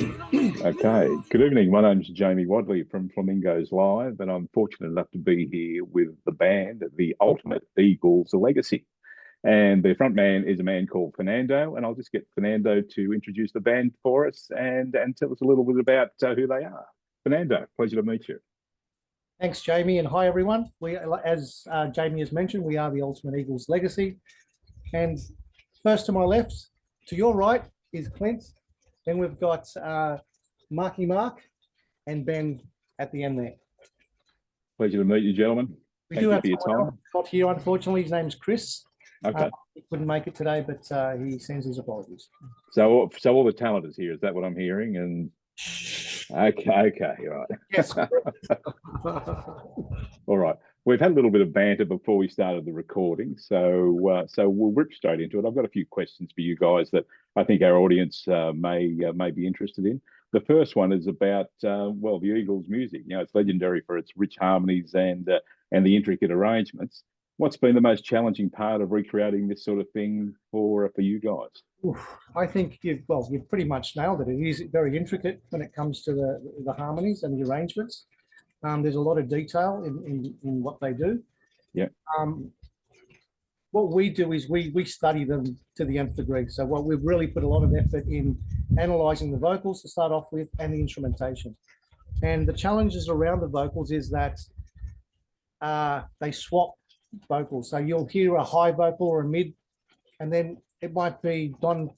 Okay. Good evening. My name's Jamie Wadley from Flamingos Live, and I'm fortunate enough to be here with the band, the Ultimate Eagles Legacy. And their front man is a man called Fernando, and I'll just get Fernando to introduce the band for us and tell us a little bit about who they are. Fernando, pleasure to meet you. Thanks, Jamie, and hi, everyone. As Jamie has mentioned, we are the Ultimate Eagles Legacy. And first to my left, to your right, is Clint. Then we've got Marky Mark and Ben at the end there. Pleasure to meet you, gentlemen. We do have someone else here, unfortunately. His name's Chris. Okay. He couldn't make it today, but he sends his apologies. So all the talent is here. Is that what I'm hearing? And okay, right. Yes. All right. We've had a little bit of banter before we started the recording, so we'll rip straight into it. I've got a few questions for you guys that I think our audience may be interested in. The first one is about well, the Eagles' music. You know, it's legendary for its rich harmonies and the intricate arrangements. What's been the most challenging part of recreating this sort of thing for you guys? I think you've pretty much nailed it. It is very intricate when it comes to the harmonies and the arrangements. There's a lot of detail in what they do. Yeah. What we do is we study them to the nth degree. So what we've really put a lot of effort in analysing the vocals to start off with and the instrumentation. And the challenges around the vocals is that they swap vocals. So you'll hear a high vocal or a mid, and then it might be Don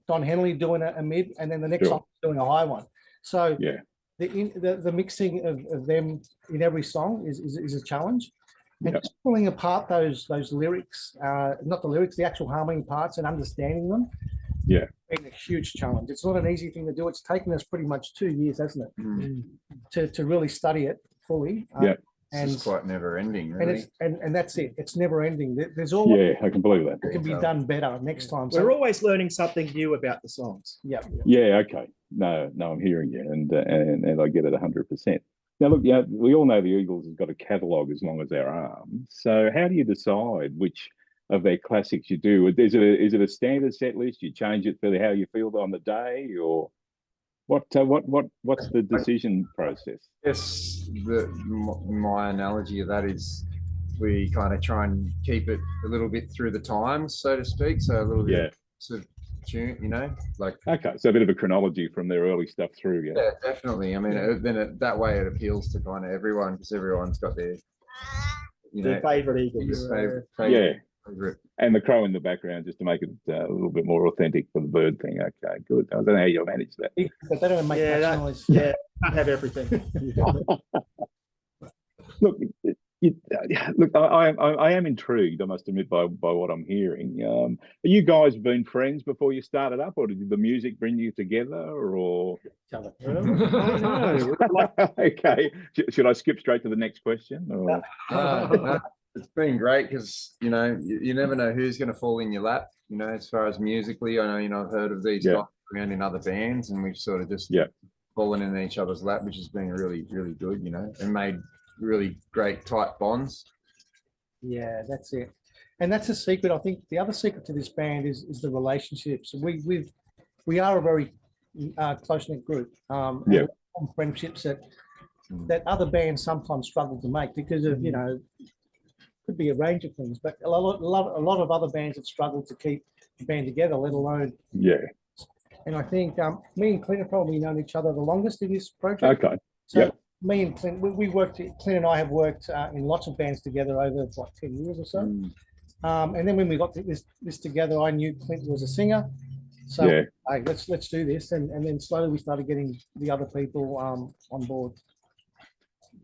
Henley doing a mid, and then the next song doing a high one. So yeah. The mixing of them in every song is a challenge. And just pulling apart those lyrics, not the lyrics, the actual harmony parts, and understanding them, yeah, been a huge challenge. It's not an easy thing to do. It's taken us pretty much 2 years, hasn't it, to really study it fully. Yeah. And it's quite never ending, really. And that's it. It's never ending. There's always I can believe that. It can be done better next time. We're always learning something new about the songs. Yeah. Yeah. Okay. No, I'm hearing you, and I get it 100%. Now, look, we all know the Eagles has got a catalogue as long as their arm. So, how do you decide which of their classics you do? Is it a standard set list? You change it for how you feel on the day, or what's the decision process? Yes, my analogy of that is we kind of try and keep it a little bit through the times, so to speak. So a little bit sort of tune, like. Okay, so a bit of a chronology from their early stuff through. Yeah, definitely. I mean, then that way it appeals to kind of everyone, because everyone's got their, their favourite Eagles. Favorite. And the crow in the background, just to make it a little bit more authentic for the bird thing. Okay, good. I don't know how you'll manage that. But they don't make much noise. Yeah, can't have everything. Look, I am intrigued, I must admit, by what I'm hearing. You guys been friends before you started up, or did the music bring you together, or? Okay. Should I skip straight to the next question? Or? No. It's been great because, you never know who's going to fall in your lap, as far as musically. I know, I've heard of these guys around in other bands, and we've sort of just fallen in each other's lap, which has been really, really good, and made really great tight bonds. Yeah, that's it. And that's a secret. I think the other secret to this band is the relationships. We are a very close-knit group. Friendships that other bands sometimes struggle to make because of, could be a range of things, but a lot of other bands have struggled to keep the band together, let alone. Yeah. And I think me and Clint have probably known each other the longest in this project. Okay. So me and Clint, Clint and I have worked in lots of bands together over 10 years or so. And then when we got this together, I knew Clint was a singer. So hey, let's do this. And then slowly we started getting the other people on board.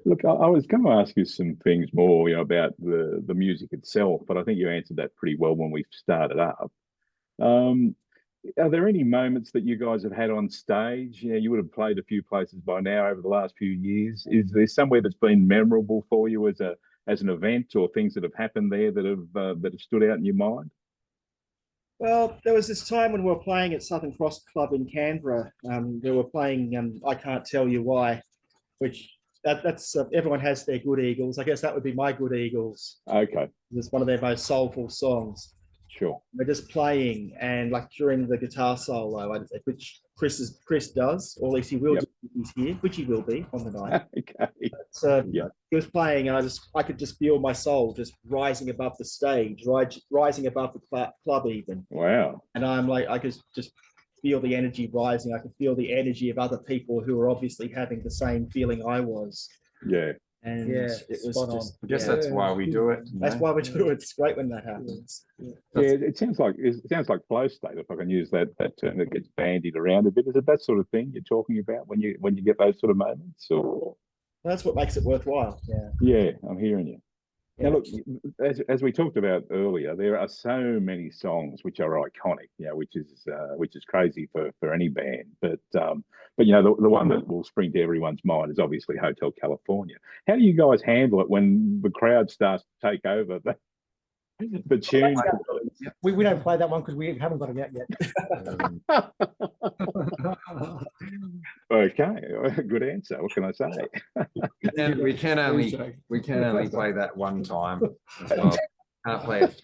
Look, I was going to ask you some things more, about the music itself, but I think you answered that pretty well when we started up. Are there any moments that you guys have had on stage? You would have played a few places by now over the last few years. Is there somewhere that's been memorable for you as an event, or things that have happened there that have stood out in your mind? Well, there was this time when we were playing at Southern Cross Club in Canberra. They were playing I Can't Tell You Why, which that's everyone has their good Eagles. I guess that would be my good Eagles. Okay. It's one of their most soulful songs. Sure. We're just playing, and like during the guitar solo, which Chris does, or at least he will do if he's here, which he will be on the night. Okay. So Yeah. he was playing, and I could just feel my soul just rising above the stage, rising above the club even. Wow. And I'm like, I could just feel the energy rising. I could feel the energy of other people who were obviously having the same feeling I was. Yeah. And Yeah, it was spot just, I guess that's why we do it. that's why we do it. It's great when that happens. Yeah, it sounds like flow state, if I can use that term that gets bandied around a bit. Is it that sort of thing you're talking about when you get those sort of moments? Or That's what makes it worthwhile. yeah, I'm hearing you. Yeah. Now, look, as we talked about earlier, there are so many songs which are iconic, which is crazy for any band. But the one that will spring to everyone's mind is obviously Hotel California. How do you guys handle it when the crowd starts to take over the tune? We don't play that one because we haven't got it out yet. Okay, good answer. What can I say? And we can only play that one time as well. Can't play it.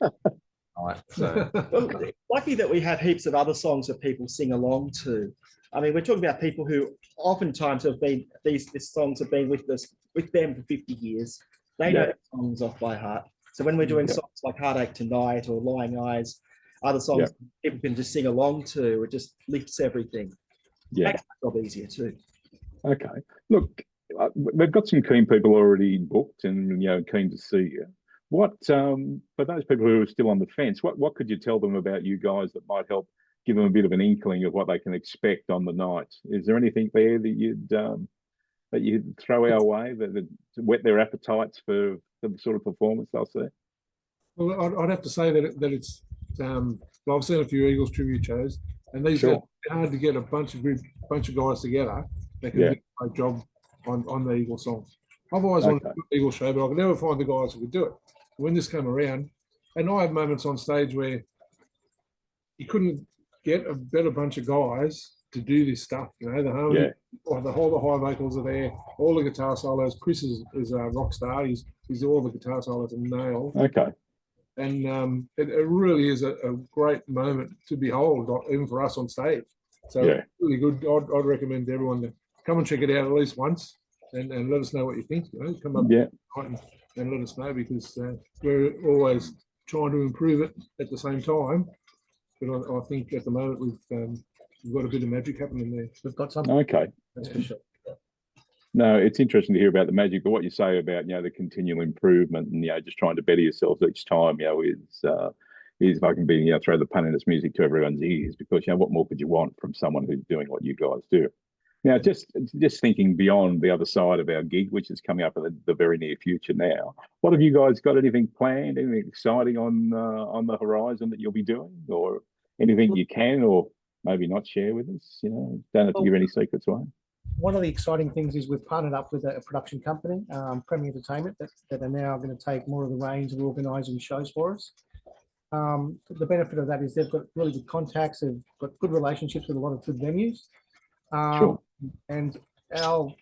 Right, so Well, lucky that we have heaps of other songs that people sing along to. I mean, we're talking about people who oftentimes have been, these songs have been with them for 50 years. They know the songs off by heart. So when we're doing songs like Heartache Tonight or Lying Eyes, other songs people can just sing along to, it just lifts everything. Yeah. Makes the job easier too. Okay. Look, we've got some keen people already booked and keen to see you. What for those people who are still on the fence, what could you tell them about you guys that might help give them a bit of an inkling of what they can expect on the night? Is there anything there that you'd throw our way that whet their appetites for the sort of performance they'll see? Well, I'd have to say that it's I've seen a few Eagles tribute shows, and these are hard to get a bunch of guys together that can do a great job on the Eagle songs. I've always wanted to do an Eagle show, but I could never find the guys who could do it. When this came around, and I have moments on stage where you couldn't get a better bunch of guys to do this stuff. The harmony, the whole high vocals are there, all the guitar solos. Chris is a rock star. He's all the guitar solos and nail. Okay. And it really is a great moment to behold, even for us on stage. So really good. I'd recommend everyone to come and check it out at least once, and let us know what you think. Come up and let us know, because we're always trying to improve it at the same time. But I think at the moment we've got a bit of magic happening there. We've got something. Okay. That's for sure. No, it's interesting to hear about the magic, but what you say about the continual improvement and just trying to better yourselves each time, is if I can be throw the pun in, it's music to everyone's ears, because what more could you want from someone who's doing what you guys do? Now, just thinking beyond the other side of our gig, which is coming up in the very near future now, what have you guys got? Anything planned? Anything exciting on the horizon that you'll be doing, or anything you can or maybe not share with us? Don't have to give any secrets away. One of the exciting things is we've partnered up with a production company, Premier Entertainment, that are now going to take more of the reins of organising shows for us. The benefit of that is they've got really good contacts, they've got good relationships with a lot of good venues. And our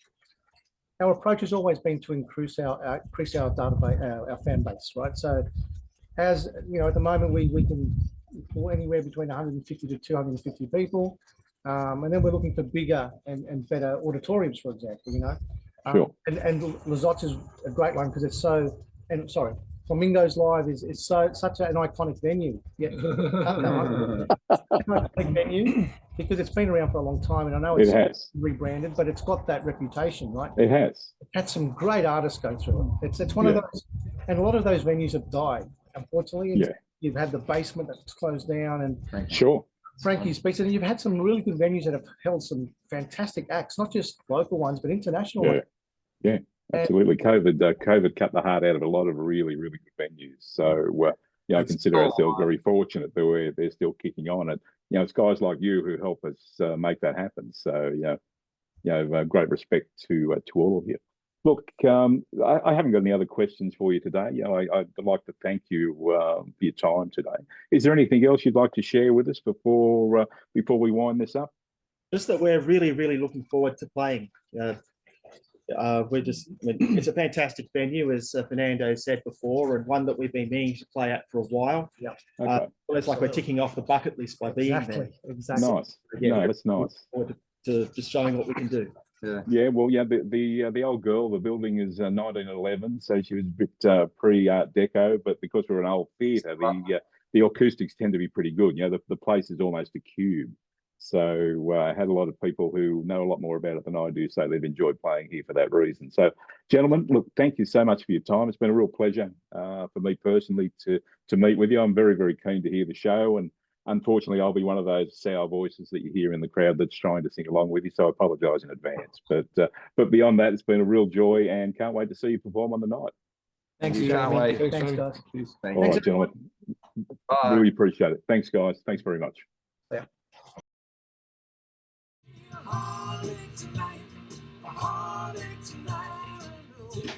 approach has always been to increase our database, our fan base, right? So, as at the moment we can anywhere between 150 to 250 people, and then we're looking for bigger and better auditoriums, for example. And Lizotte is a great one because it's so. And sorry, Flamingos Live is such an iconic venue. Iconic venue because it's been around for a long time, and I know it's rebranded, but it's got that reputation, right? It has. It had some great artists go through it. It's one of those, and a lot of those venues have died, unfortunately. You've had the basement that's closed down, and Frankie's Beats, and you've had some really good venues that have held some fantastic acts, not just local ones, but international ones. Yeah. Absolutely. COVID cut the heart out of a lot of really, really good venues. So, I consider ourselves very fortunate that they're still kicking on. And, it's guys like you who help us make that happen. So, great respect to all of you. Look, I haven't got any other questions for you today. I'd like to thank you for your time today. Is there anything else you'd like to share with us before we wind this up? Just that we're really, really looking forward to playing. It's a fantastic venue, as Fernando said before, and one that we've been meaning to play at for a while. Okay. It's like we're ticking off the bucket list by being there. Exactly. Nice. Yeah, No, that's nice. forward to just showing what we can do. Yeah, well, yeah, the old girl, the building is 1911, so she was a bit pre-Art Deco, but because we're an old theatre, the acoustics tend to be pretty good. You know, the place is almost a cube. So I had a lot of people who know a lot more about it than I do, so they've enjoyed playing here for that reason. So, gentlemen, look, thank you so much for your time. It's been a real pleasure for me personally to meet with you. I'm very, very keen to hear the show, and unfortunately, I'll be one of those sour voices that you hear in the crowd that's trying to sing along with you. So I apologise in advance. But beyond that, it's been a real joy, and can't wait to see you perform on the night. Thanks, You Jeremy. can't wait. Thanks, Tony. guys. Cheers. Thank All you. right, gentlemen. Bye. Really appreciate it. Thanks, guys. Thanks very much. Heartache tonight, a heartache tonight.